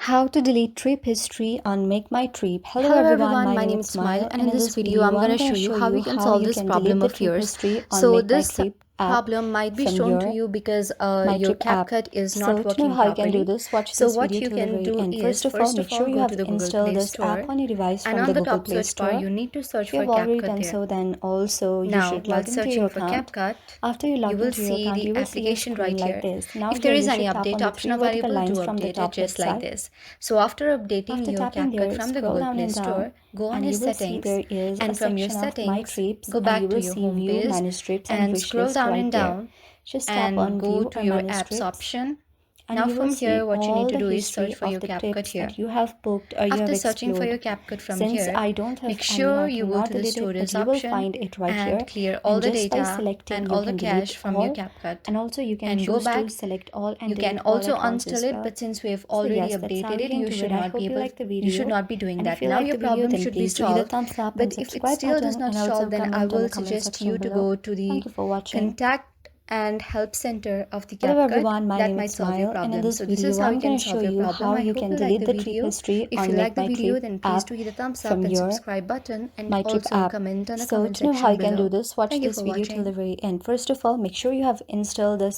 How to delete trip history on MakeMyTrip. Hello Hello everyone, everyone, my my name name is is Smile, Smile, and and in in this this video video I'm I'm going to going show to you show how we you can how solve you this can delete problem the of trip yours. history on So this MakeMyTrip app problem might be from shown to your you because your MyTrip app. CapCut is not So to know working how you can do properly. this, watch So this what video you till the can very do end. is, First of all, first make of sure all, you go to have the Google installed Play this app Store, on your device and from on the the Google top Play search bar Store. you need to search If you for have already CapCut done there. so, then also you Now, should while log into your searching for account. CapCut, After you you log will into your see account, the you will see a application screen right like here. this. Now If there here is you any should tap on update the option three vertical available, do lines from the update it top left just like side. this. So after updating After your tapping CapCut there, from the scroll Google down Play and down, Store, go on and your you will see settings, there is a and from your section of My settings, Trips, go and you back to will your see home View, page Manage Trips, and and Wish scroll List down right and there. down Just tap and on go View to or your Manage apps Trips, option. and Now you will from see here, what you all need to the do is search history for of your the CapCut trips here. that you have booked or you have After searching for your explored. CapCut from Since here, I don't have make any, sure I you go cannot to the delete it, but storage you will option find it right and here. clear all And the just by data selecting, and you all the can delete cache from your all, CapCut and also you can and go choose to back. select all and You can delete all also at once uninstall as it, well. but since we have So already yes, that's how updated you it, can do it. I hope you like the you should video. not be doing And if that. you Now like your the video, problem then should be please do hit the solved. thumbs up and But if it subscribe still does button, not and solve, also then I comment on the will comment suggest section you to below. go to Thank the you for watching. contact and help center of the Hello CapCut. everyone, my That name is might solve your Smile, and in problem. this So this is video how I'm you going can to show solve your you problem. how I you hope can you like delete the the trip video. history If on you like the video, MakeMyTrip then please app do hit the thumbs up from and your subscribe button, and MyTrip also app. comment on the So comment to know how section you can do below. this, watch Thank you this for video till the watching. very end. First of all, make sure you have installed this